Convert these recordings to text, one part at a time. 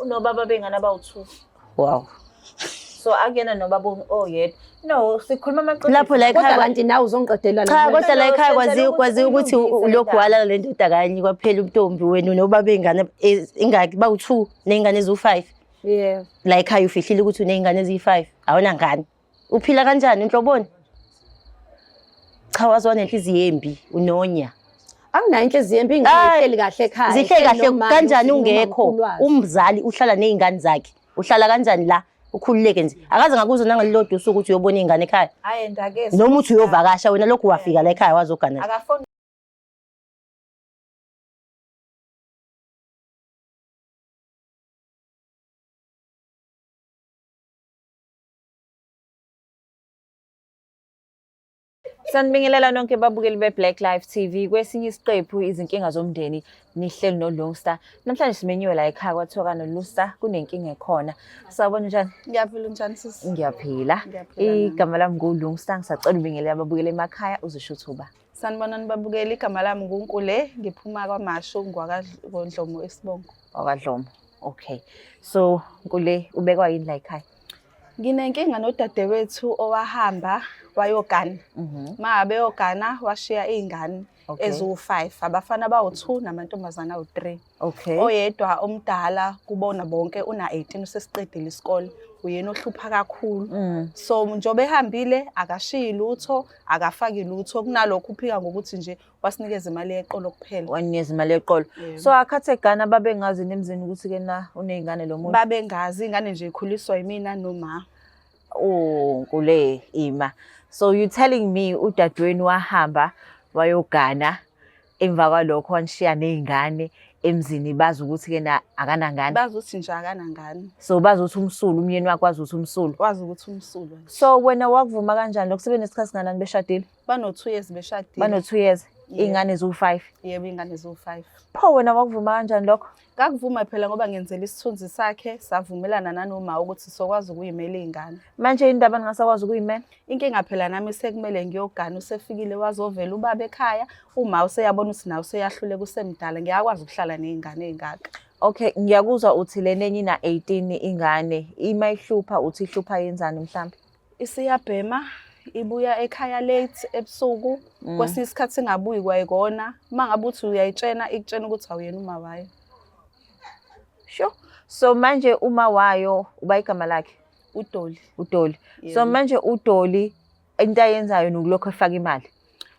unobaba bengane abawu2. Wow. So akuyena nobaba oyedwa. No, sikhuluma amaqiniso. Lapho la Kodwa ekhaya kanti nawe uzongiqedela cha kodwa la ekhaya Senzela kwaziwa ukuthi uyilungise le lokhu ndaba. walala le ndoda kanye kwaphela untombi wena nobaba ingane ingaki bawu2 nezingane eziwu5. Yeah. La ekhaya ufihlile ukuthi unezingane eziyi5 awona ngane. Uphila kanjani inhloboni? Cha wazwa nenhliziyo embi unonya. Anginayo inhliziyo embi ngihleli kahle ekhaya. Zihle kahle kanjani ungekho umzali uhlala nezingane zakhe. Uhlala kanjani la? Ukhululeke nje. Akaze ngakuzwa nangalilodwa usuku ukuthi uyobona izingane ekhaya. Hayi ndakeze. Noma uthi uyovakasha wena lokhu wafika la ekhaya wazogana. Akafoni. Sanibingelela nonke babukeli beBlack Life TV. Kwesinye isiqephu izinkinga zomndeni nihleli noLungstar. Namhlanje simenyiwe la ekhaya kwathiwa noLungstar kunenkinga ekhona. Sawubona njani? Ngiyaphila njani sisi? Ngiyaphila. Igama lami nguLungstar. Ngisacela ubingelele ababukeli emakhaya uzisho uthuba. Sanibonani babukeli, igama lami nguNkule, ngiphuma kwaMashu ngwakaDlomo eSibongo. WakaDlomo. Okay. So Nkule ubekwa yini la ekhaya? Nginenkinga nodadewethu owahamba wayogana. Mabe yogana washiya izingane eziwu5, abafana bawu2 namantombazana awu3. Okay. Oyedwa omdala kubona bonke una 18 usesiqedile isikole. Uyena ohlupha kakhulu. So njobe ehambile akashiyi lutho, akafaki lutho, kunalokho uphika ngokuthi nje wasinikeza imali yeqolo kuphela. Wanikeza imali yeqolo. So akhathe egana babengazi nemzini ukuthi ke na unezingane lo muntu. Babengazi ingane nje ikhuliswa yimina noma. Oh Nkule ima. So you telling me udadewenu wahamba wayogana emva kwalokho wanishiya nezingane emzini bazi ukuthi ke na akanangane. Bazi ukuthi nje akanangane. So bazi ukuthi umsulu umyeni wakhe wazi ukuthi umsulu. Wazi ukuthi umsulu. So wena wakuvuma kanjani lokusebenzisa isikhathi singanani beshadile? Bano2 years beshadile. Bano2 years. Ingane eziwu5. Yebo ingane eziwu5. Pho wena wakuvuma kanjani lokho? Ngakuvuma phela ngoba ngenzela isithunzi sakhe savumelana nanoma ukuthi sokwazi ukuyimela izingane. Manje indaba ningasakwazi ukuyimela? Inkinga phela nami sekumele ngiyogana usefikile wazovela ubaba ekhaya uma useyabona ukuthi nawe useyahluleka usemdala ngiyakwazi ukuhlala nezingane ezingaka. Okay, ngiyakuzwa uthi lenenye ina 18 ingane imayihlupha uthi ihlupha yenzani mhlambe? Isiyabhema ibuya ekhaya late ebusuku kwesinye isikhathi singabuyi kwayikona mangabe uthi uyayitshena ikutshena ukuthi awuyena uma wayo. Sure. So manje uma wayo uba igama lakhe uDoli. uDoli. So manje uDoli into ayenzayo nokulokho efaka imali.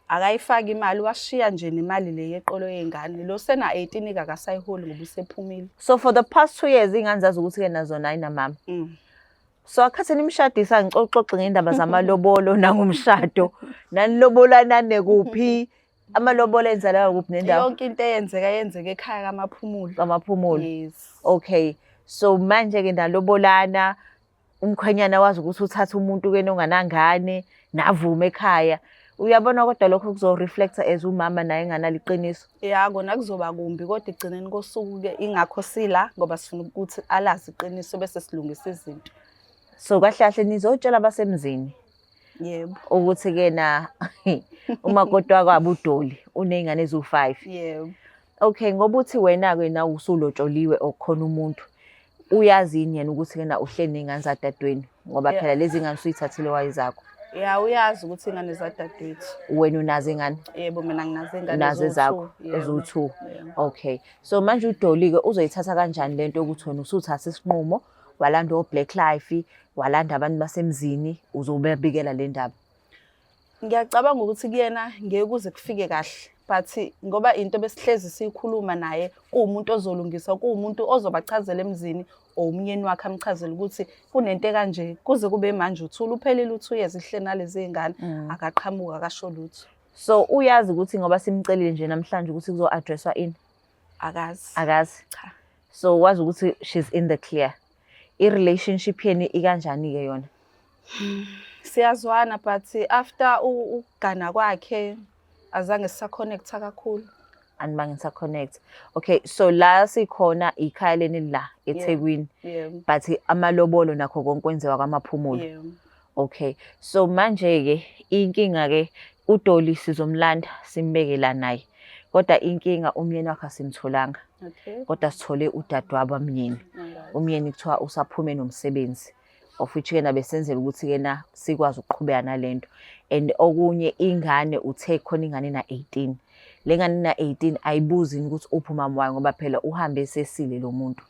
Akayifaki imali washiya nje nemali le yeqolo yezingane. Lo sena 18 akasayiholi ngoba usephumile. So for the past 2 years ingane zazi ukuthi ke nazona ayina mama. So akhatheni imshadisa ngixoxe ngendaba zamalobolo nangumshado. Nanilobolanane kuphi? Amalobolo enzala kuphi nendawo? Yonke into yenzeka ekhaya kaMaphumulo. KaMaphumulo. Yes. Okay. So manje ke nalobolana umkhwenyana wazi ukuthi uthatha umuntu ke nonganangane navuma ekhaya. Uyabona kodwa lokho kuzo reflecta as umama naye enganali iqiniso. Ya kona kuzoba kumbi kodwa igcineni kosuku ke ingakho sila ngoba sifuna ukuthi alazi iqiniso bese silungisa izinto. So kahle kahle nizotshela abasemzini. Yebo. Ukuthi ke na umakoti wakwabo uDoli unezingane eziwu5. Yebo. Okay, ngoba uthi wena ke na usulotsholiwe okukhona umuntu. Uyazini yena ukuthi ke na uhleli nezingane zadadweni ngoba phela lezi ngane usuyithathile wayizakho. Ya uyazi ukuthi ingane zadadewethu. Wena unazo ingane? Yebo mina nginazo ingane nazo zakho eziwu2. Okay. So manje uDoli ke uzoyithatha kanjani lento ukuthi wena usuthatha isinqumo walanda oBlack Life walanda abantu basemzini uzobabikela le ndaba? Ngiyacabanga ukuthi kuyena ngeke kuze kufike kahle but ngoba into besihlezi siyikhuluma naye kuumuntu ozolungisa kuumuntu ozobachazela emzini omnyeni wakhe amchazela ukuthi kunento kanje kuze kube manje uthula uphelile u2 years ihle nalezi zingane akaqhamuka akasho lutho. So uyazi ukuthi ngoba simcelile nje namhlanje ukuthi kuzo addresswa ini? Akazi. Cha. So wazi ukuthi she's in the clear. I-relationship yeni ikanjani ke yona? Siyazwana but after ukugana kwakhe azange sisaconnecta kakhulu. Animange ngisaconnect. Okay, so la sikhona ikhaya leni la eThekwini. But amalobolo nakho konke kwenziwa kwaMaphumulo. Okay. So manje ke inkinga ke uDoli sizomlanda simbeke la naye. Kodwa inkinga umyeni wakhe asimtholanga. Okay. Kodwa sithole udadewabo amyeni. Umyeni kuthiwa usaphume nomsebenzi. Of which kena besenzela ukuthi kena sikwazi ukuqhubeka nalento. And okunye ingane uthe khona ingane na 18. Le ngane na 18 ayibuzi ukuthi uphi umama wayo ngoba phela uhambe sesile lo muntu.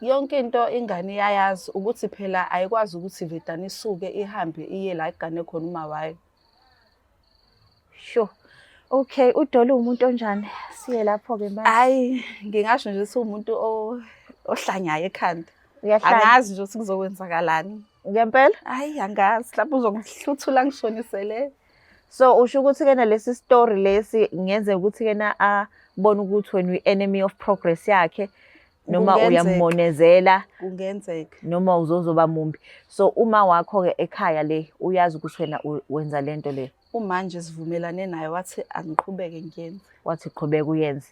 Yonke into ingane iyayazi ukuthi phela ayikwazi ukuthi vedane isuke ihambe iye la igane khona uma wayo. Sure. Okay, uDoli umuntu onjani? Siye lapho ke manje. Hayi, ngingasho nje umuntu ohlanyayo ekhanda. Uyahlanya. Angazi nje ukuthi kuzokwenzakalani. Ngempela? Hayi, angazi. Lapho uzongihluthula ngishonisele. So usho ukuthi kena lesi story lesi ngenze ukuthi kena abone ukuthi wena uyi-enemy of progress yakhe noma Kungenzeka. uyamonezela Kungenzeka. noma uzozoba mumbi. So uma wakho ke ekhaya le uyazi ukuthi wena wenza lento le. Umanje sivumelane naye wathi angiqhubeke ngiyenze. Wathi qhubeka uyenze.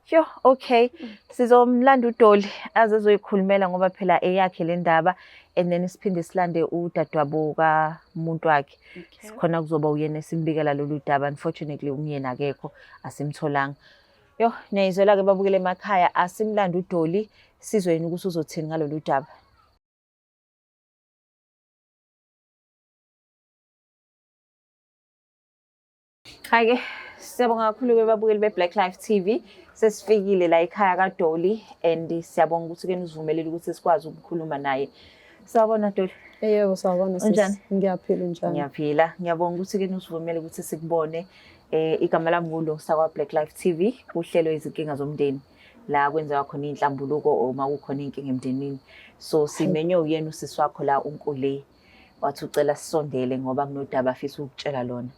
Sho, okay. Sizomlanda uDoli azezoyikhulumela ngoba phela eyakhe le ndaba and then siphinde silande udadewabo kamuntu wakhe. Sikhona kuzoba uyena esimbikela lolu daba. Unfortunately umyeni akekho asimtholanga. Yo, niyizwela ke babukele emakhaya asimlanda uDoli sizweni ukuthi uzothini ngalolu daba. Hayi ke siyabonga kakhulu ke babukeli beBlack Life TV. Sesifikile la ekhaya kaDoli and siyabonga ukuthi ke nizivumelele ukuthi sikwazi ukukhuluma naye. Sawubona Doli. Yebo sawubona Unjani? sis. Ngiyaphila njani? Ngiyaphila. Ngiyabonga ukuthi ke nisivumele ukuthi sikubone. Igama lami nguLungisa kwa Black Life TV, uhlelo izinkinga zomndeni. La kwenziwa khona inhlambuluko uma kukhona inkinga emndenini. So simenye uyena usisi wakho la uNkule. Wathi ucela sisondele ngoba kunodaba afisa ukutshela lona.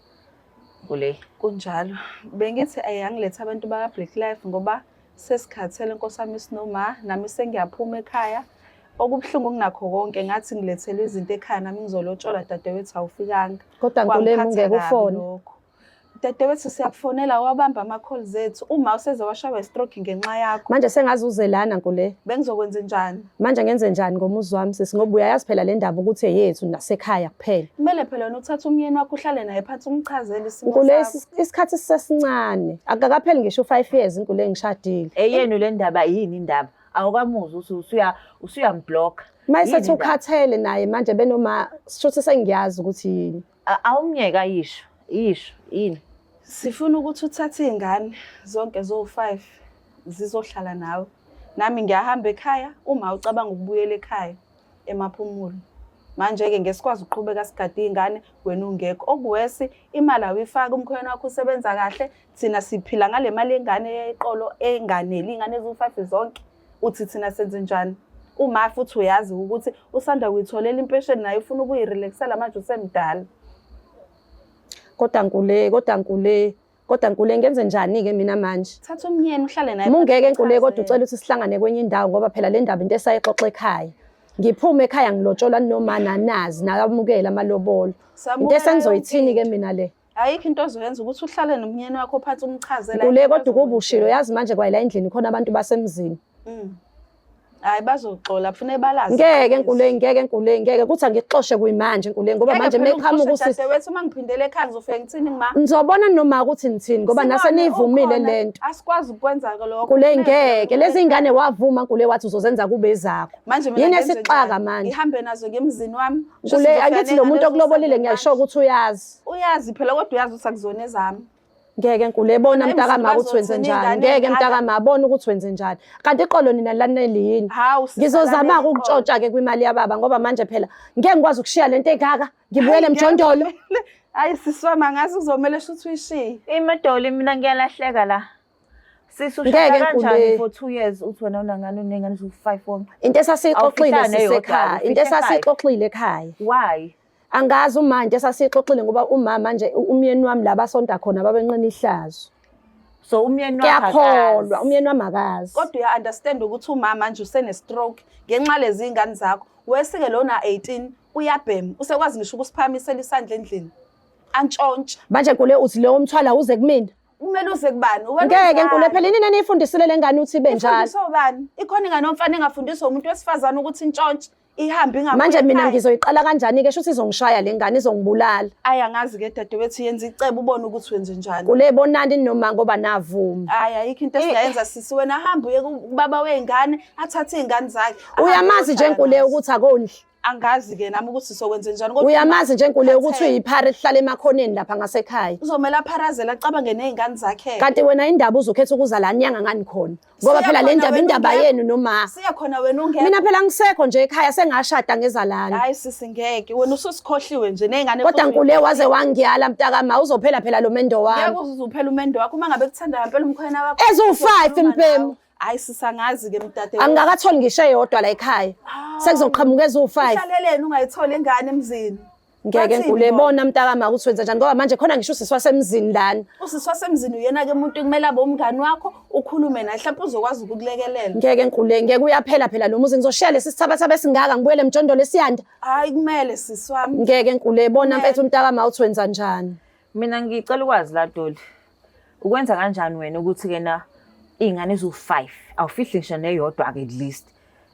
Kule Kunjalo. Bengithi ayangiletha abantu baka Black Life ngoba sesikhathele Nkosami Sinoma nami sengiyaphuma ekhaya. Okubhlungu kunakho konke ngathi ngilethele izinto ekhaya nami ngizolotshola dadewethu awufikanga. Kodwa Nkule ungeke ufone. Dadewethu siyakufonela wabamba ama calls ethu. Uma useze washawa stroke ngenxa yakho. Manje sengazi uzelana Nkule. Bengizokwenza njani? Manje ngenze njani ngomuzi wami sisi ngoba uyayazi phela le ndaba ukuthi eyethu nasekhaya kuphela. Kumele phela wena uthatha umyeni wakho uhlale naye phansi umchazele isimo Nkule sakho. isikhathi sisesincane. Akakapheli ngisho 5 years Nkule ngishadile. eyenu le ndaba yini indaba? Awukamuzi ukuthi usuyamblock. Mayisethi ukhathele naye manje benoma sisho sengiyazi ukuthi yini. Awumnyeka yisho yini? Sifuna ukuthi uthathe izingane zonke zo5 zizohlala nawe. Nami ngiyahamba ekhaya uma ucabanga ukubuyela ekhaya emaphumulo. Manje ke ngesikwazi ukuqhubeka sigade izingane wena ungekho. Okuwesi imali awuyifaka umkhwena wakho usebenza kahle thina siphila ngale mali engane yeqolo enganeli ingane zo5 zonke. Uthi thina senze njani? Uma futhi uyazi ukuthi usanda kuyitholela impesheni naye ufuna ukuyirelaxela manje usemdala. Kodwa Nkule ngenze njani ke mina manje? Thatha umyeni uhlale naye. Mungeke Nkule kodwa ucela ukuthi sihlangane kwenye indawo ngoba phela le ndaba into esayixoxa ekhaya. Ngiphume ekhaya ngilotshola noma nazi nakamukela amalobolo. Into esenzoyithini ke mina le? Ayikho into ozoyenza ukuthi uhlale nomyeni wakho phansi umchazela. Nkule kodwa kubushilo yazi manje kwayila endlini khona abantu basemzini. Hayi bazoxola kufuna ebalazi. Ngeke Nkule kuthi angixoxe kuyimanje Nkule ngoba manje meqhamuka usisi wethu uma ngiphindele ekhaya ngizofika ngithini ngima. Nizobona noma ukuthi ngithini ngoba nase nivumile lento. Asikwazi ukwenza lokho. Nkule ngeke lezi ingane wavuma Nkule wathi uzozenza kube ezakho. Manje mina yini esixaka manje. Ngihambe nazo ngemzini wami. Nkule angithi lo muntu okulobolile ngiyasho ukuthi uyazi. Uyazi phela kodwa uyazi ukuthi akuzona ezami. Ngeke Nkule bona mntakama ukuthi wenze njani. Ngeke mntakama bona ukuthi wenze njani. Kanti iqolo nina laneli yini? Ngizozama ukutshontsha ke kwimali yababa ngoba manje phela ngeke ngikwazi ukushiya lento egaka ngibuyele emjondolo. Hayi siswama ngazi kuzomela ukuthi uyishiye. Imadoli mina ngiyalahleka la. Sisushaya kanjani for 2 years uthi wena unangane unengane zo5 wonke. Into esasixoxile sisekhaya. Into esasixoxile ekhaya. Why? Angazi umanje esasixoxile ngoba umama manje umyeni wami la basonta khona babenqina ihlazo. So umyeni wakhe Ngiyakholwa umyeni wami akazi. Kodwa uya understand ukuthi umama manje usene stroke ngenxa lezi ingane zakho. Wesike lona 18 uyabhema usekwazi ngisho ukusiphamisela isandla endlini. Antshontsha. Manje Nkule uthi leyo umthwala uze kumina. Kumele uze kubani? Ngeke Nkule phela nini nifundisile lengane uthi ibe njalo. Ifundiswa ubani? Ikhona ingane omfana engafundiswa umuntu wesifazana ukuthi intshontshe. ihambe ingabuye Manje mina ekhaya. ngizoyiqala kanjani-ke sho izongishaya le ngane izongibulala. Ayi angazi-ke dadewethu yenza icebo ubone ukuthi wenze njani. Kule bonani noma ngoba navuma. Ayi ayikho into esingayenza sisi wena hamba uye kubaba wey'ngane athathe iy'ngane zakhe. Uyamazi nje Nkule ukuthi akondli. Angazi-ke nami ukuthi sizokwenze njani. Kodwa Uyamazi nje Nkule ukuthi Thathe. uyiphara elihlala emakhoneni lapha ngasekhaya. uzomele apharazele acabange ney'ngane zakhe. Kanti wena indaba uzokhetha ukuza la nyanga ngani khona. Ngoba Siya phela le khona ndaba wena indaba ungekho. yenu noma. Siya khona wena ungekho. Mina phela ngisekho nje ekhaya sengashada ngezalana. Hayi sisi ngeke wena ususikhohliwe nje ney'ngane. Kodwa futhi Nkule waze wangiyala mntakama uzophela phela lo mendo ngeke wami. uzuphela umendo wakho uma ngabe kuthanda ngempela umkhwena wakho. Eziwu-5 mpemu. Hayi sisangazi-ke mdade. Angingakatholi ngisho eyodwa la ekhaya. Sekuzoqhamuka eziwu-5. Uhlaleleni ungayitholi ingane emzini. Ngeke Bathini Nkule bona? bona mntakama ukuthi wenza njani ngoba manje khona ngisho usisi wasemzini lana. Usisi wasemzini uyena-ke umuntu kumele abe umngani wakho ukhulume naye mhlawumbe uzokwazi ukukulekelela. Ngeke Nkule ngeke uyaphela phela lo muzi ngizoshiya lesi sithabathaba esingaka ngibuyele emjondolo esiyanda. Hayi kumele sisi wami. Ngeke Nkule bona mfethu mntakama uthi wenza njani. Mina ngicela ukwazi la Dolly. Ukwenza kanjani wena ukuthi ke na iy'ngane eziwu-5 awufihli ngisho neyodwa ke at least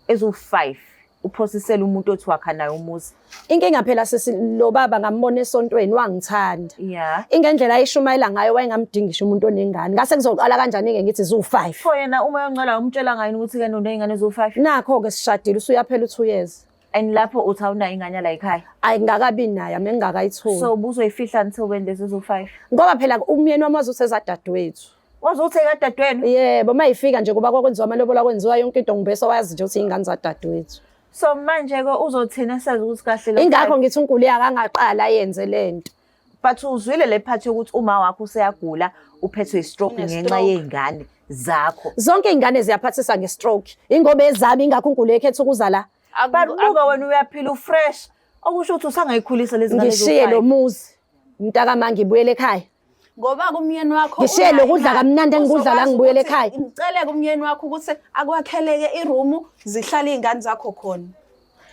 eziwu-5 uphosisele umuntu othi wakha naye umuzi. Inkinga phela sisi lo baba ngambona esontweni wangithanda. Yeah. Ingendlela ayishumayela ngayo wayengamdingisha umuntu onengane. Ngase kuzoqala kanjani-ke ngithi ziwu-5. Pho yena uma yongcela umtshela ngani ukuthi ke noney'ngane eziwu-5 Nakho-ke sishadile usuyaphela u2 years. and lapho uthi awunayo ingane la ekhaya. Ayi ngingakabi nayo ame ngingakayitholi. So ubuzoyifihla until when lezi eziwu-5. Ngoba phela umyeni wami wazusezadadewethu. Wazuthi ekadadewenu. Yebo mayifika nje kuba kwakwenziwa amalobola kwenziwa yonke into ngibese wayazi nje ukuthi ingane zadadewethu. So manje ke uzothina sazi ukuthi kahle lo. Ingakho ngithi uNkulunkulu akangaqala yenze lento. But uzwile le part yokuthi uma wakho useyagula uphethwe i-stroke ngenxa yey'ngane zakho. Zonke izingane ziyaphathisa nge-stroke. Ingoba ezami ingakho uNkulunkulu ekhetha ukuza la. But buka wena uyaphila ufresh. Okusho ukuthi usangayikhulisa lezi ngane Ngishiye lo eziwu-5. muzi. Mntakama ngibuyele ekhaya. Ngoba kumyeni wakho Ngishiye unayo lokudla imali, kamnandi engikudla la uzokwazi ngibuyele ukuthi ekhaya. ngicele kumyeni wakho ukuthi akwakheleke irumu zihlale iy'ngane zakho khona.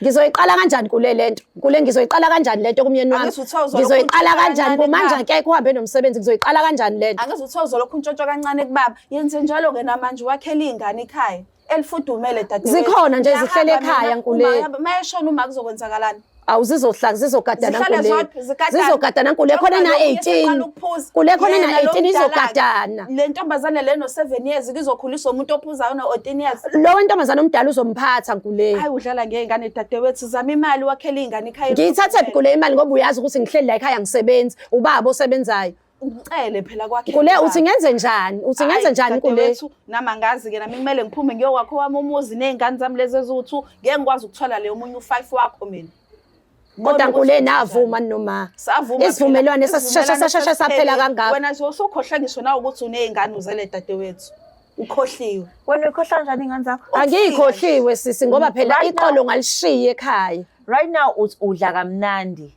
Ngizoyiqala kanjani kule lento? Kule ngizoyiqala kanjani lento kumyeni wami? Angithi uthozo Ngizoyiqala lokhu kanjani kancane kumanje kubaba. akekho uhambe nomsebenzi ngizoyiqala kanjani lento? Angaze uthozo lokhu untshontsho kancane kubaba. Yenze njalo-ke namanje wakhele iy'ngane ekhaya elifudumele dadewethu. Zikhona nje zihlele Ngiyahamba ekhaya, mina, Nkule. uma eshona uma kuzokwenzakalani. Awuzizohlala zizogadana Zihlale Nkule. zodwa, zigadane. Zizogadana Nkule khona na Njengoba lo 18. uyeqala ukuphuza. Kule khona na Yena lo 18 mdala-ke, izogadana. Le ntombazane le no-7 years izokhuliswa umuntu ophuzayo no-18 years. Lo wentombazana omdala uzomphatha Nkule. Hayi udlala ngey'ngane dadewethu zama imali wakhele iy'ngane ekhaya. Ngiyithathe kule imali ngoba uyazi ukuthi ngihleli la ekhaya ngisebenzi, ubaba osebenzayo. Ngicele phela kwakhe. Kule uthi ngenze njani? Uthi ngenze njani Kule? Nama ngazi-ke nami kumele ngiphume ngiyokwakho wami umuzi ney'ngane zami lezi eziwu-2 ngeke ngikwazi ukuthola le omunye u-5 wakho mina. Kodwa Nkule navuma noma. Savuma Isivumelwano phela. sasheshe saphela kangaka. Wena nje usukhohlwe ngisho nawe ukuthi uney'ngane uzele dadewethu. Ukhohliwe. Wena uyikhohla kanjani iy'ngane zakho? Angiyikhohliwe sisi ngoba phela Right now- iqolo ngalishiye ekhaya. Right now uthi udla kamnandi.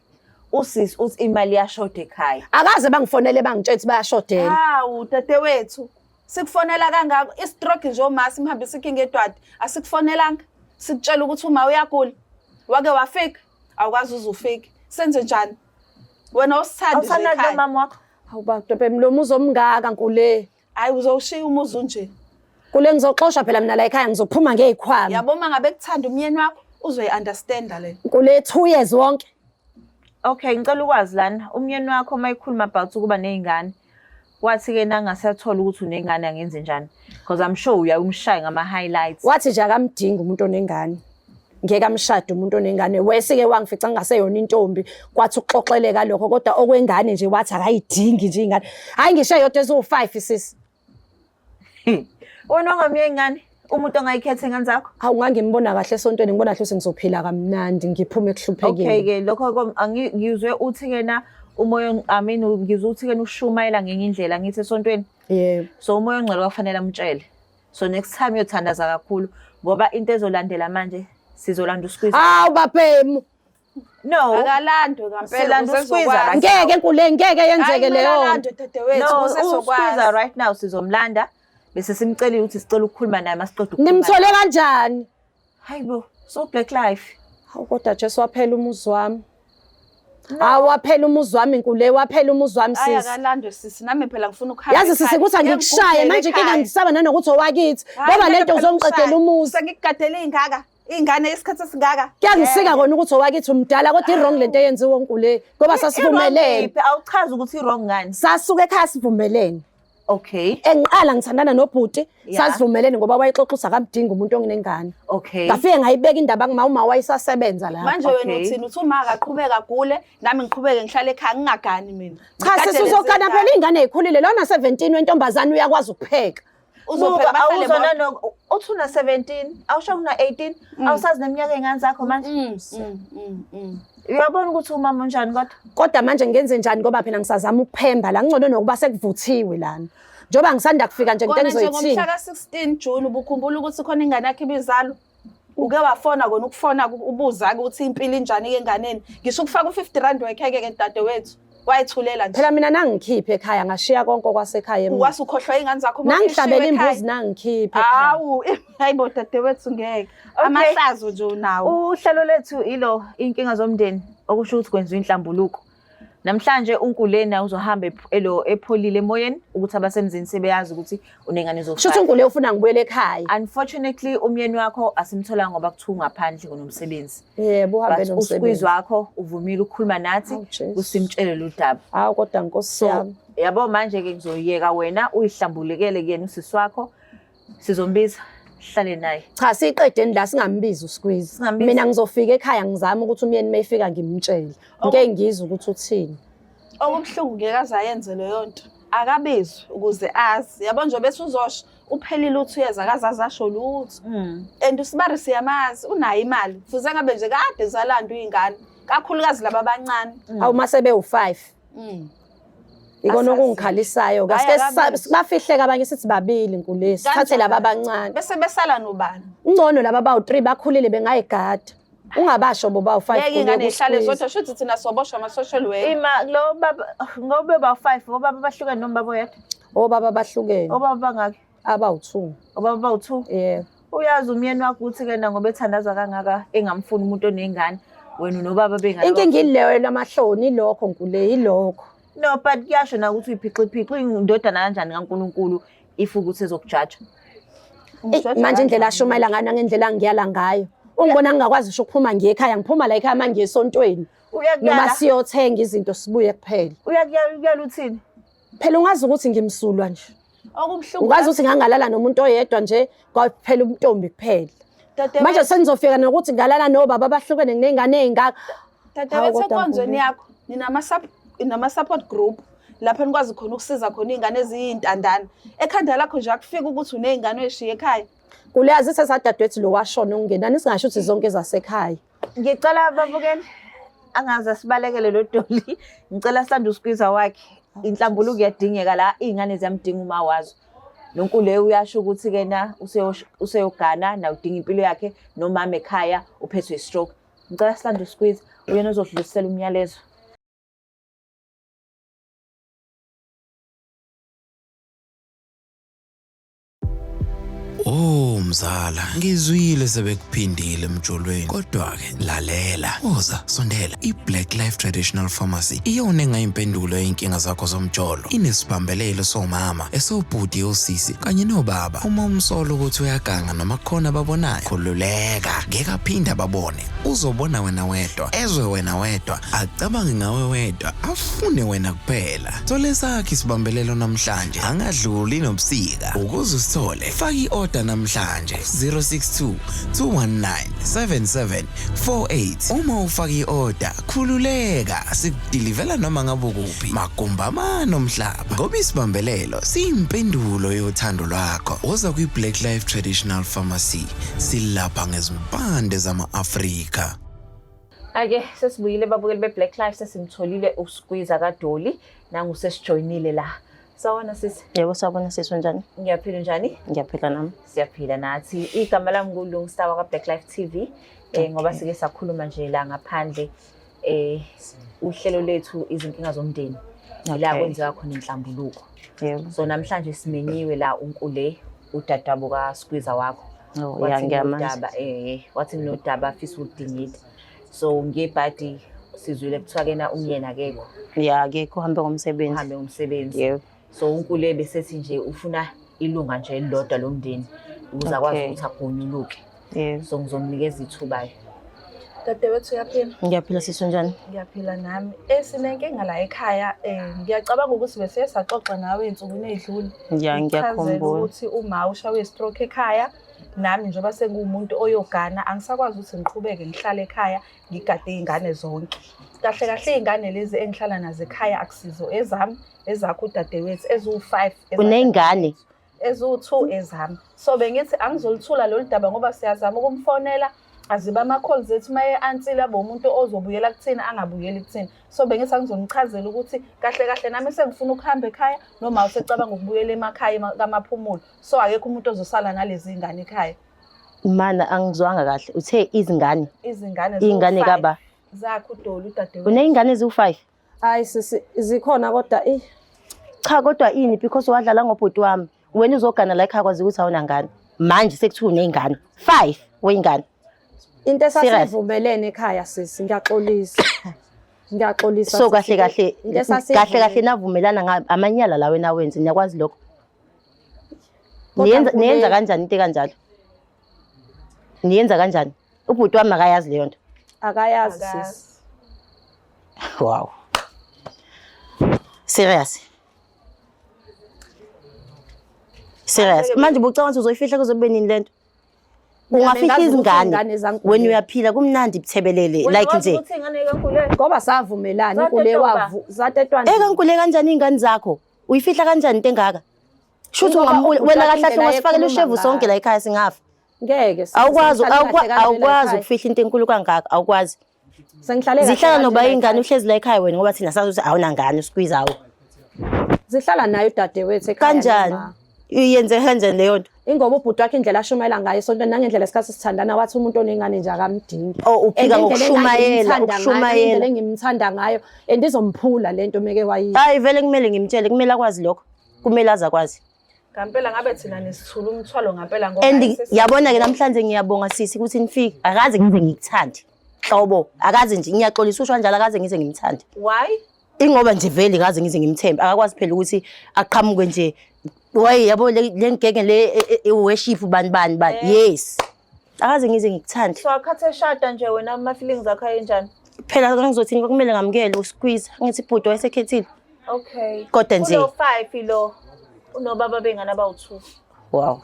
Usisi uthi imali yashoda ekhaya. Akaze bangifonele bangitshela bayashodela. Hawu dadewethu. Sikufonela kangako i-stroke nje omasi imhambisa ikinga edwadi. Asikufonelanga. Sikutshela ukuthi uma uyagula. Wake wafika. Awukwazi uzufika. Senze njani? Wena usithandi nje Awusanalo ekhaya. mama wakho? Hawu badwe lo muzi omngaka Nkule. Hayi uzowushiya umuzi unje. Kule ngizoxoshwa phela mina la ekhaya ngizophuma ngey'khwama. Yabo uma ngabe kuthanda umyeni wakho uzoyi-understanda le. Kule 2 years wonke. Okay, ngicela ukwazi lana. Umyeni wakho uma ekhuluma about ukuba ney'ngane. Wathi-ke nangasathola ukuthi unengane angenze njani. Because I'm sure uyayumshaya ngama-highlights. Wathi nje akamdingi umuntu onengane. Ngeke amshade umuntu onengane. Wesike wangifica ngaseyona intombi. Kwathi ukuxoxeleka lokho kodwa okwengane nje wathi akayidingi nje ingane. Hayi ngisho yodwa eziwu-5 sisi. Wena ongamye ingane, umuntu ongayikhetha ingane zakho? Hawu ngangimbona kahle esontweni ngibona kahle ukuthi ngizophila kamnandi ngiphume ekuhluphekeni. Okay-ke, lokho ngizwe uthi-ke na umoya, ngizwe uthi-ke ushumayela ngenye indlela ngithi esontweni. Yebo. So umoya ongcwele kwafanele amtshele. So next time uyothandaza kakhulu ngoba into ezolandela manje sizolanda usqueeze. Hawu bapemu. No. Akalandwe ngampela Silanda ukuze usqueeze ezokwazi. right Ngeke Nkule ngeke yenzeke leyo. Alandwe dadewethu No, ukuze usqueeze ezokwazi. right now sizomlanda bese simcelile ukuthi sicela ukukhuluma naye masiqeda ukukhuluma. Nimthole kanjani? Hayibo, so black life. Hawu kodwa Jesu waphela umuzi wami. Hawu waphela umuzi wami Nkule waphela umuzi wami Hayi sisi. akalandwe sisi nami phela ngifuna ukuhamba. Yazi sisi ukuthi angikushaye manje inkinga ngisaba nanokuthi owakhithi ngoba lento uzongiqedela umuzi. Sengikugadele ingaka. ingane isikhathi esingaka Kuyangisika kona ukuthi owakithi umdala kodwa i-wrong lento eyenziwe onkule ngoba sasivumelene. Awuchazi ukuthi i-wrong ngani. Sasuke ekhaya sivumelene. Okay. Engiqala ngithandana nobhuti Yeah. sasivumelene ngoba wayexoxisa kamdinga umuntu onginengane. Okay. Ngafike ngayibeka indaba uma wayesasebenza lapha. manje wena uthini uthi uma akaqhubeka agule nami ngiqhubeke ngihlale ekhaya ngingagani mina Cha sesizokana phela ingane ezikhulile lona 17 wentombazane uyakwazi ukupheka. uzopheka bahlale awuzona uthuna 17 awusho kuna 18 awusazi neminyaka engane zakho manje. Uyabona ukuthi umama unjani kodwa? Kodwa manje ngenze njani ngoba phela ngisazama ukuphemba la ngcono nokuba sekuvuthiwe lana. Njoba ngisanda kufika nje into kona nje engizoyithini. ngomhla ka-16 June ubukhumbula ukuthi khona ingane yakhe ibizalo uke wafona kona ukufona ubuza ukuthi impilo injani enganeni ngisho ukufaka u50 wekheke ke dadewethu wayithulela nje Phela mina nangikhiphe ekhaya ngashiya konke kwasekhaya emini. wasukhohlwa ingane zakho Nangihlabela imbuzi nangikhiphe ekhaya. hawu hayibo dadewethu ngeke amahlazo nje unawo Uhlelo lethu ilo inkinga zomndeni okusho ukuthi kwenziwa inhlambuluko. Namhlanje unkulena uzohamba epholile emoyeni ukuthi abasemzini sebeyazi ukuthi unengane Shuthi zokuqala. unkule ufuna ngibuyele ekhaya. Unfortunately umyeni wakho asimthola ngoba kuthiwa ngaphandle kunomsebenzi. Yebo uhambe But nomsebenzi. usqueeze wakho uvumile ukukhuluma nathi Oh, Jesus. kusimtshele lo daba. Hawu kodwa Nkosi So yami. yabo manje ke ngizoyeka wena uyihlambulekele kuyena usisi wakho sizombiza hlale naye. Cha siqedeni la singambizi uSqueeze. Singambizi. Mina ngizofika ekhaya ngizama ukuthi umyeni mayifika ngimtshele. Ngeke ngizwe ukuthi uthini. okubuhlungu ngeke azayenze leyo nto akabizwe ukuze azi yabo nje bese uzosho uphelile uthi uyeza akazazi asho lutho and usibari siyamazi unayo imali fuze ngabe nje kade zalanda uyingane kakhulukazi laba abancane Awu mase bewu5. Ikona Asazi. okungikhalisayo Hhayi, kaske akabizwe. bafihleka abanye sithi babili nkulesi. Thathe laba abancane. bese besala nobani Ngcono laba bawu3 bakhulile bengayigada. Ungabasho boba u5 yeke ingane ihlale kulo. zodwa shuthi thina soboshwa ama-social worker Ima lo baba ngobe ba5 obaba bahlukene noma baba oyedwa. Obaba bahlukene. Obaba bangaki? Abawu2. Obaba bawu2. Yebo. Uyazi umyeni wakho uthi ke ngoba ethandaza kangaka engamfuni umuntu onengane wena nobaba bengani. Inkinga ileyo lamahloni lokho nkule yilokho. No but kuyasho na ukuthi uyiphiqiphiqi indodana kanjani kaNkuluNkulu if ukuthi ezokujaja. Manje indlela ashumayela ngayo ngendlela ngiyala ngayo. Ungibona ngingakwazi usho ukuphuma ngiye ekhaya ngiphuma la ekhaya manje esontweni. Noma Uyakuyala siyothenga izinto sibuye kuphela. uyakuyala uthini? Phela ungazi ukuthi ngimsulwa nje. okubuhlungu Ungazi ukuthi ngangalala nomuntu oyedwa nje kwaphela umntombi kuphela. Manje senizofika nokuthi ngalala nobaba abahlukene nginengane ezingaka. dadewethu Hawu, kodwa enkonzweni Nkulunkulu. yakho ninama-support group lapho nikwazi khona ukusiza khona iy'ngane eziyintandane ekhanda lakho nje akufika ukuthi uney'ngane oy'shiye ekhaya Kuleyazi sesadadewethu lo washona ukungenani singasho ukuthi zonke zasekhaya. Ngicela babukele angaze asibalekele lo Dolly. Ngicela sithanda uSqueeze wakhe. Inhlambuluko iyadingeka la izingane ziyamdinga uma wazo. Nonkulu uyasho ukuthi ke na useyogana na udinga impilo yakhe nomama ekhaya uphethwe stroke. Ngicela sithanda uSqueeze uyena ozodlulisela umyalezo. Oh mzala, ngizwile sebekuphindile emjolweni. Kodwa ke lalela, woza sondela. iBlack Life Traditional Pharmacy iyona engayimpendulo yeinkinga zakho zomjolo. Inesibambelelo somama, esobhuti osisi kanye nobaba. Uma umsolo ukuthi uyaganga noma khona babonayo, khululeka, ngeke aphinda babone. Uzobona wena wedwa, ezwe wena wedwa, acabange ngawe wedwa, afune wena kuphela. Thole sakhe isibambelelo namhlanje, angadluli nobusika. Ukuze usithole, faka i-order namhlanje 062 219 7748. Uma ufaka i-order khululeka, sikudilivela noma ngabe kuphi, Magumba nomhlaba, ngoba isibambelelo siyimpendulo yothando lwakho. Woza kwi-Black Life Traditional Pharmacy, silapha ngezimpande zama-Afrika. Ake sesibuyile babukeli beBlack Life sesimtholile uSqueeze kaDolly nangu sesijoinile la. Sawona sisi. Yebo sawubona sisi njani? Ngiyaphila njani? Ngiyaphila nami. Siyaphila nathi. Igama lami nguLungstar wakwa Black Life TV. Ngoba sike sakhuluma nje la ngaphandle uhlelo lethu izinkinga zomndeni. La kwenziwa khona inhlambuluko. Yebo. So namhlanje simenyiwe la unkule udadabo kaSqueeze wakho. Oh ya ngiyamazi. Wathi nodaba afisa ukudingida. So ngebhadi sizwile kuthiwa kena umyeni akekho. Ya ke kuhambe ngomsebenzi. Uhambe umsebenzi. Yebo. So unkule besethi nje ufuna ilunga nje elilodwa lomndeni ukuze akwazi ukuthi agonyuluke. Yebo. So ngizomnikeza ithuba-ke. Dadewethu uyaphila? Ngiyaphila sisi njani? Ngiyaphila nami. Sinenkinga la ekhaya, ngiyacabanga ukuthi bese saxoxa nawe ey'nsukwini ey'dlule. Ngiyakhumbula. Ukuthi uma ushawe i-stroke ekhaya, nami njengoba sengumuntu oyogana, angisakwazi ukuthi ngiqhubeke ngihlale ekhaya ngigade iy'ngane zonke. Kahle kahle iy'ngane lezi engihlala nazo ekhaya akusizo ezami, ezakho udadewethu, eziwu-5. Uney'ngane? Eziwu-2 ezami. So bengithi angizolithula lolu daba ngoba siyazama ukumfonela. Aziba ama-calls ethu maye ansile abe umuntu ozobuyela kuthina angabuyeli kuthina. So bengithi angizomchazela ukuthi kahle kahle nami sengifuna ukuhamba ekhaya noma usecabanga ukubuyela emakhaya kamaphumulo. So akekho umuntu ozosala nalezi ngane ekhaya. Mana angizwanga kahle. Uthe izingane? Izingane kaba? Zakho uDoli udadewethu. Uney'ngane eziwu-5? Hayi sisi zikhona kodwa Cha kodwa ini because wadlala ngobhuti wami. Wena uzogana la ekhaya kwazi ukuthi awunangane. Manje sekuthiwa uney'ngane. 5 wey'ngane. into esasivumelene ekhaya sisi ngiyaxolisa. Ngiyaxolisa. So kahle kahle navumelana amanyala la wena wenze niyakwazi lokho. Niyenza kanjani into kanjalo? Niyenza kanjani? Ubhuti wami akayazi leyo nto. Akayazi sisi. Wow. Serious. Manje bucanga ukuthi uzoyifihla kuzobe nini lento? Ungafihla izingane wena uyaphila kumnandi buthebelele like nje. Ngoba savumelana inkule wavu zatetwana. Ekankule kanjani izingane zakho? Uyifihla kanjani into engaka? Shuthi wena kahle kahle ungasifakela ushevu sonke la ekhaya singafa. Ngeke. Awukwazi ukufihla into enkulu kangaka, awukwazi. Sengihlale zihlala noba ingane uhlezi la ekhaya wena ngoba thina sazi ukuthi awunangane usqueeze awu. Zihlala nayo dadewethu ekhaya. Kanjani? Uyenze kanjani leyo nto? Ingoba ubhuti wakhe indlela ashumayela ngayo sonto nangendlela esikhathi sithandana wathi umuntu onengane nje akamdingi. Uphika ngokushumayela, indlela engimthanda ngayo andizomphula lento meke wayi. Hayi vele kumele ngimtshele, kumele akwazi lokho. Kumele azakwazi. Ngampela ngabe thina nesithula umthwalo ngampela ngoba yabona ke namhlanje ngiyabonga sisi ukuthi nifike. Akaze ngize ngikuthande. Hlobo, akaze nje ngiyaxolisa usho kanjalo akaze ngize ngimthande. Why? Ingoba nje vele ngaze ngize ngimthembe. Akakwazi phela ukuthi aqhamuke nje. Way yabo le ngeke le worship bani. Yes. Akaze ngize ngikuthande. So akhathe eshada nje wena ama feelings akho enjani? Phela ngizothini kumele ngamukele usqueeze ngithi ibhuti wayesekhethile. Okay. Kodwa nje uno 5 lo unobaba bengane abawu2. Wow.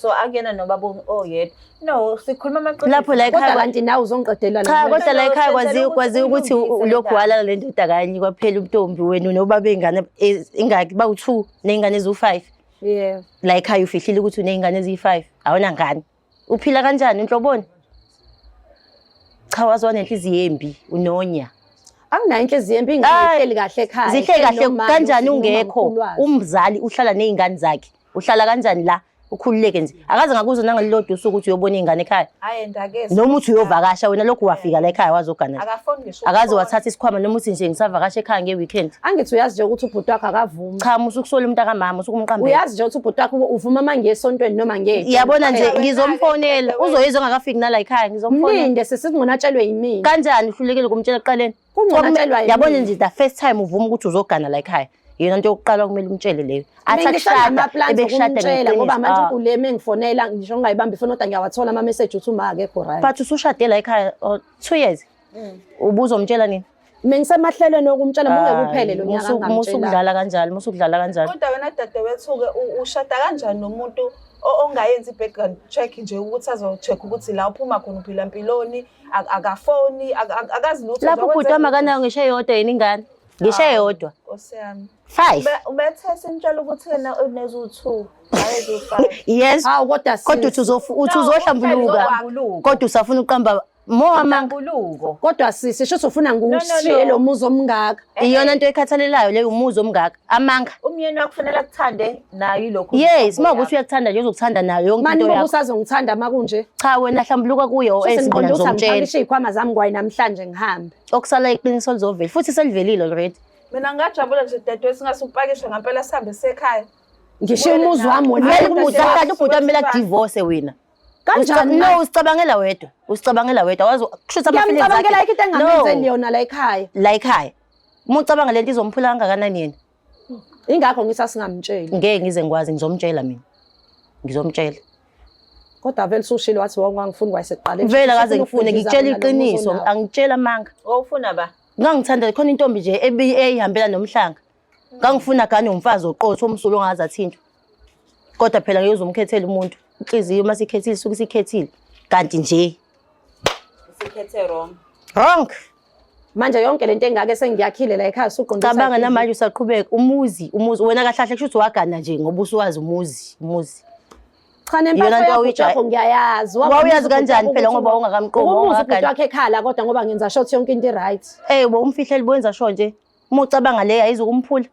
So akuyena nobaba oyedwa. No, sikhuluma amaqiniso. Lapho la ekhaya kanti nawe uzongiqedela la. Cha kodwa la ekhaya kwazi ukuthi lokhu walala le ndoda kanye kwaphela uNtombi wena nobaba bengane ingaki bawu2 nezingane eziwu5. Yeah. La ekhaya ufihlile ukuthi unezingane eziyi5. Awona ngane. Uphila kanjani inhloboni? Cha wazwa nenhliziyo embi unonya. Anginayo inhliziyo embi ngihleli kahle ekhaya. Zihle kahle kanjani ungekho? Umzali uhlala nezingane zakhe. Uhlala kanjani la? Ukhululeke nje. Akaze ngakuzo nangalilodwa usuku ukuthi uyobona izingane ekhaya. Hayi ndakeze. Noma uthi uyovakasha wena lokhu wafika la ekhaya wazogana. Akafoni ngisho. Akaze wathatha isikhwama noma uthi nje ngisavakasha ekhaya ngeweekend. Angithi uyazi nje ukuthi ubhuti wakhe akavumi. Cha musukusola umuntu akamama usukumqambela. Uyazi nje ukuthi ubhuti wakhe uvuma manje esontweni noma ngeke. Yabona nje ngizomfonela. Uzoyizwa ngakafiki nala ekhaya ngizomfonela. Mlinde sesingconatshelwe yimini. Kanjani uhlulekile kumtshela ekuqaleni? Kungconatshelwa yimini. Yabona nje the first time uvuma ukuthi uzogana la ekhaya. Yena into yokuqala kumele umtshele leyo. Athashada ebeshada ngoba manje ukule mengifonela ngisho ngayibamba ifoni kodwa ngiyawathola ama message uthi uma akekho right. But usushade la ekhaya 2 years. Ubuzomtshela nini? Mina ngisemahlelweni okumtshela mungeke kuphele lo nyaka ngamtshela. Musukudlala kanjalo, musukudlala kanjalo. Kodwa wena dadewethu ke ushada kanjani nomuntu ongayenzi i-background check nje ukuthi azo-check ukuthi la uphuma khona uphila empiloni, akafoni, akazi lutho. Lapho ubhuti wami akanayo ngisho eyodwa yini ingane? Ngisho eyodwa. Osiyami. 5. Ubethe sintshela ukuthi yena unezu2, hayi ezu5. Yes. Hawu kodwa uthi uzohlambuluka. Kodwa usafuna uqamba Amanguluko. Kodwa sisi sho ufuna ngikushiye lo muzo omngaka. Iyona into ekhathalelayo leyo umuzo omngaka. Amanga. Umyeni wakho kufanele akuthande nayo ilokho. Yes, mawukuthi uyakuthanda nje uzokuthanda nayo yonke into yakho. Manje usazongithanda makunje. Cha wena hlambuluka kuyo ezingona zomtshela. Ngishaya ikhwama zami kwayi namhlanje ngihambe. Okusala iqiniso lizovela futhi selivelile already. Mina ngajabula nje dadewethu singasupakisha ngempela sihambe sekhaya. Ngishiya umuzi wami wona. Vele ubhuti wami kumele akudivorce wena. Kanjani? No, usicabangela wedwa. Usicabangela wedwa. Wazi kushuthi ama-feelings akhe. Ngiyacabangela into engamenzeli yona la ekhaya. La ekhaya. Uma ucabanga lento izomphula kangakanani yena? Ingakho ngisasingamtsheli. Ngeke ngize ngikwazi ngizomtshela mina. Ngizomtshela. Kodwa vele usushilo wathi wangifuni kwayesekuqaleni. Vele akaze ngifune ngitshela iqiniso, angitshela amanga. Ufuna ba? Ngangithanda khona intombi nje eyihambela nomhlanga. Ngangifuna gane umfazi oqotho omsulo ongaze athintwe. Kodwa phela ngeke uzomkhethela umuntu. Inhliziyo masikhethile suke sikhethile. Kanti nje Sikhethe wrong. wrong. Manje yonke lento engake sengiyakhile la ekhaya usuqondisa. Cabanga namanje usaqhubeka umuzi wena kahlahle kusho wagana nje ngoba usuwazi umuzi. Cha nempatho yakho ngiyayazi. Wawuyazi kanjani phela ngoba ungakamqomi ungagana. Wakhe ekhala kodwa ngoba ngenza short yonke into right. Bo umfihleli bowenza sho nje. Uma ucabanga le ayizukumphula.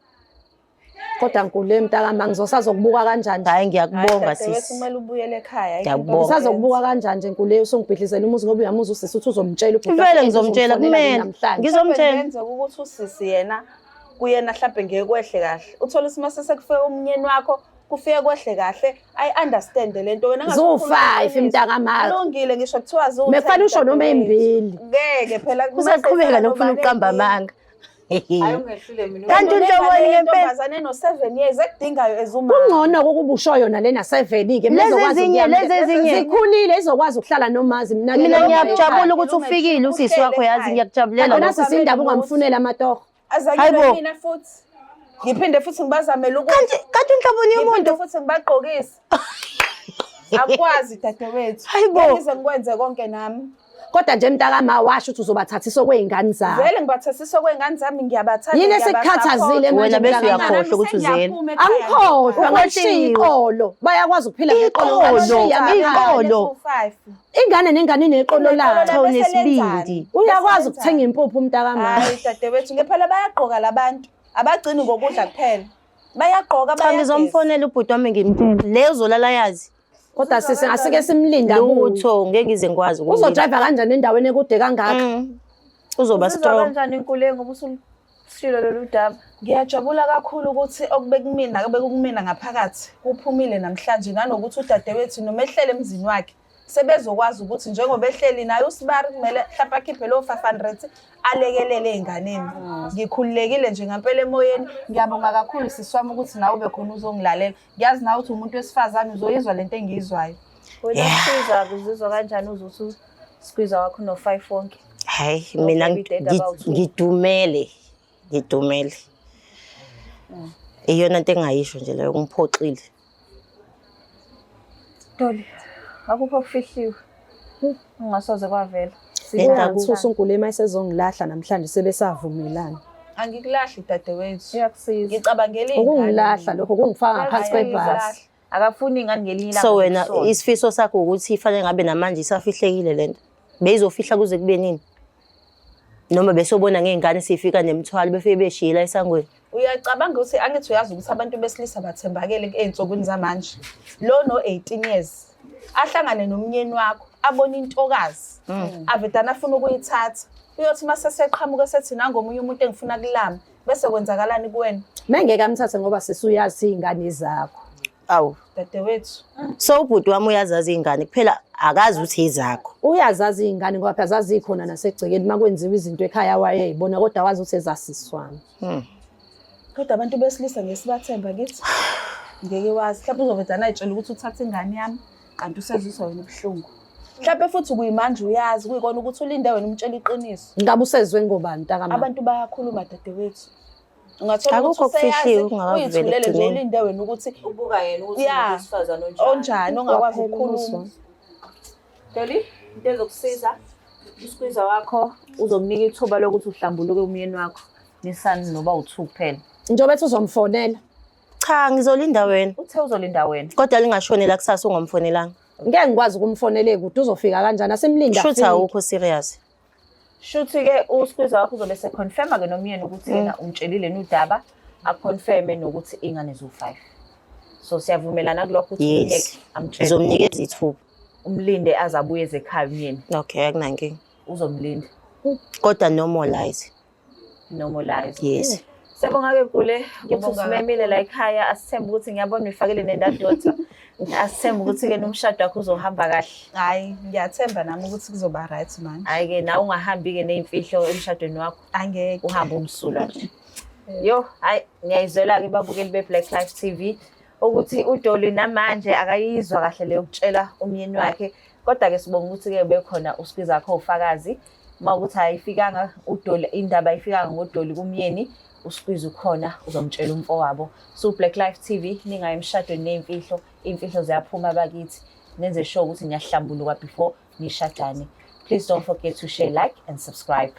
Kodwa nkulu emntakama ngizosazokubuka kanjani? Hayi ngiyakubonga Bese sisi. kumele ubuyele ekhaya. Ngiyakubonga. Ngisazokubuka kanjani nje nkulu usungibhidlizela umuzi ngoba uyamuza usisi uthi uzomtshela ubhuti. Vele ngizomtshela kumele. Ngizomtshela. Ngenzeka ukuthi usisi yena kuyena mhlawumbe ngeke kwehle kahle. Uthola isimo sesekufike umnyeni wakho kufike kwehle kahle. I understand lento wena Zo5 imntakama. Kulungile ngisho kuthiwa zo10. Mefana usho noma ezimbili. Ngeke phela Usaqhubeka nokufuna ukuqamba amanga. Ayongehlule mina. Kanti unhloboni ngempela. Intombazane no7 years ekudingayo ezuma. Kungcono ukuba usho yona lena 7 ke Lezi ezinye. zikhulile izokwazi ukuhlala nomazi mina Mina ngiyajabula ukuthi ufikile usisi wakho yazi ngiyakujabulela. Lona sisindaba ungamfunela amatoho. Azakile mina futhi. Ngiphinde futhi ngibazamela ukuthi Kanti unhloboni yomuntu. ngiphinde futhi ngibaqokise. Akwazi dadewethu. Hayibo. Ngize ngikwenze konke nami. Kodwa nje mntakama washo ukuthi uzobathathiso kweingane zabo. Vele ngibathathisa kwengane zami ngiyabathanda. Yini esikhathazile manje Wena bese uyakhohlwa ukuthi uzele. Angikhohlwa ngashiya iqolo. Bayakwazi ukuphila Iqolo. Ingane nengane ineqolo layo. Cha unesibindi. Uyakwazi ukuthenga impuphu mntakama. Hayi dadewethu ngephela bayagqoka labantu. Abagcini ngokudla kuphela. Bayagqoka Cha ngizomfonela ubhuti wami ngimtshela. Lezo lala yazi. Kodwa sisi asike simlinda kuyo. Lutho ngeke ngize ngikwazi ukuthi. Uzodrive kanjani endaweni ekude kangaka? Uzoba strong. Kanjani inkule ngoba usushilo lolu daba? Ngiyajabula kakhulu ukuthi okubekumina ngaphakathi kuphumile namhlanje nanokuthi udadewethu nomehlele emzini wakhe sebezokwazi ukuthi njengoba ehleli naye usibari kumele mhlawumbe akhiphe lo 500 alekelele einganeni. Ngikhululekile nje ngempela emoyeni. Ngiyabonga kakhulu siswami ukuthi nawe ube khona uzongilalela. Ngiyazi nawe uthi umuntu wesifazane uzoyizwa lento engiyizwayo. Wena usiza uzizwa kanjani uzothi squeeze wakho no5 wonke? Hayi mina ngidumele. Iyona into engayisho nje leyo ngiphoxile. Dolly, akupho kufihliwe. Ungasoze kwavela. Ngithusa unkulu emayisezongilahla namhlanje sebesavumelana. Angikulahli dadewethu. Uyakusiza. Ngicabangela ingane. Ukungilahla lokho kungifaka ngaphansi kwebhasi. Akafuni ingane ngelinye ilanga. So wena isifiso sakho ukuthi ifanele ngabe namanje isafihlekile lento. Beyizofihla kuze kube nini? Noma besobona ngezingane sifika nemthwalo befike beshila esangweni. Uyacabanga ukuthi angithi uyazi ukuthi abantu besilisa bathembakele einsukwini zamanje. Lo no 18 years ahlangane nomnyeni wakho abona intokazi avedana afuna ukuyithatha uyothi mase seqhamuka sethi nangomunye umuntu engifuna kulama bese kwenzakalani kuwena mengeke amthathe ngoba sisuyazi izingane zakho. Awu dadewethu so ubhuti wami uyazazi izingane kuphela akazi ukuthi izakho. Uyazazi izingane ngoba phela zazi ikhona nasegcekeni makwenziwa izinto ekhaya wayeyibona kodwa wazi ukuthi ezasiswami. Kodwa abantu besilisa ngesibathemba ngithi ngeke wazi mhlawumbe uzovedana ayitshela ukuthi uthatha ingane yami kanti useziswa wena ubuhlungu. Mhlawumbe futhi kuyimanje uyazi kuyikona ukuthi ulinde wena umtshela iqiniso. Ngabe usezwe ngobani ntakama? Abantu bayakhuluma dadewethu. Ungathola Akukho ukuthi kufihliwe ungakaveli uyithulele nje ekugcineni. ulinde wena ukuthi ubuka yena ukuthi Yeah. uwesifazane onjani. onjani ongakwazi ukukhuluma. Dolly, into ezokusiza usqueeze wakho uzomnika ithuba lokuthi uhlambuluke umyeni wakho nisani noba u2 kuphela. Njengoba ethi uzomfonela. Cha ngizolinda wena. Uthe uzolinda wena. Kodwa lingashonela kusasa ungamfonelanga. Ngeke ngikwazi ukumfonela ekude uzofika kanjani asemlinda Shothi awukho serious. Shuthi ke usqueeze wakho uzobe seconfirma ke nomyeni ukuthi yena umtshelile nodaba aconfirme nokuthi ingane zo5. So siyavumelana kulokho ukuthi Yes. amtshele Ngizomnikeza ithuba. umlinde azabuye ezekhaya umyeni Okay akunankinga. uzomlinda Kodwa normalize. normalize. Yes. Siyabonga ke kule ukuthi simemile la ekhaya asithemba ukuthi ngiyabona uyifakile nendadodana. Asithemba ukuthi ke nomshado wakho uzohamba kahle. Hayi ngiyathemba nami ukuthi kuzoba right manje. Hayi ke na ungahambi ke nezimfihlo emshadweni wakho. Angeke Uhamba umsulwa nje. Yo, hayi ngiyayizwela ke babukeli beBlack Life TV ukuthi uDolly namanje akayizwa kahle leyo kutshela umyeni wakhe. Kodwa-ke sibonga ukuthi-ke bekhona uSibiza akho ufakazi. Mawukuthi ayifikanga uDolly, indaba ayifikanga ngoDolly kumyeni, uSibiza ukhona uzomtshela umfowabo. So Black Life TV ningayi emshadweni ney'mfihlo, iy'mfihlo ziyaphuma bakithi. Nenze sure ukuthi niyahlambuluka before nishadane. Please don't forget to share, like and subscribe.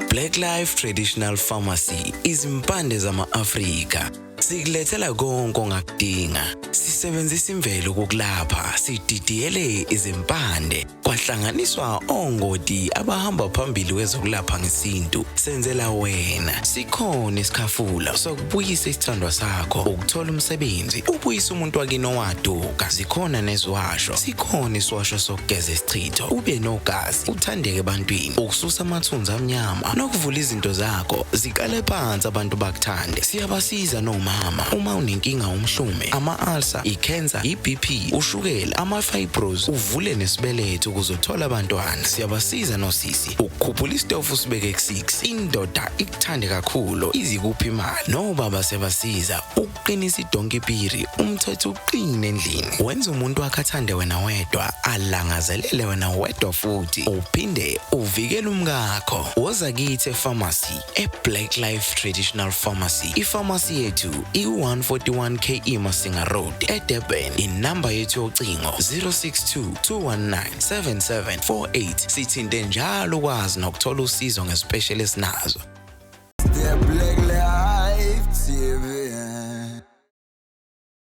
Black Life Traditional Pharmacy izimpande zama-Afrika. Sikulethela konke ongakudinga. Sisebenzisa imvelo kokulapha, sididiyele izimpande. Kwahlanganiswa ongoti abahamba phambili kwezokulapha ngesintu. Senzela wena. Sikhona isikhafula sokubuyisa isithandwa sakho, ukuthola umsebenzi, ubuyisa umuntu wakini owaduka. Sikhona neziwasho. Sikhona isiwasho sokugeza isichitho, ube nogazi, uthandeke ebantwini, ukususa amathunzi amnyama, nokuvula izinto zakho zikale phansi abantu bakuthande. Siyabasiza nomama uma unenkinga umhlume, ama-ulcer, i-cancer, i-BP, ushukela, ama-fibros, uvule nesibeletho ukuzothola abantwana. Siyabasiza nosisi ukukhuphula isitofu sibeke ku-6, indoda ikuthande kakhulu izikuphi imali. Nobaba sebasiza ukuqinisa idonkipiri, umthetho uqine endlini. Wenza umuntu wakhe athande wena wedwa, alangazelele wena wedwa futhi, uphinde uvikele umkakho. Woza kithi epharmacy, eBlack Life Traditional Pharmacy. Ipharmacy yethu i-141 KE Masinga Road, eDurban. Inamba yethu yocingo 062-219-7748. Sithinte njalo ukwazi nokuthola usizo nge-specialist nazo.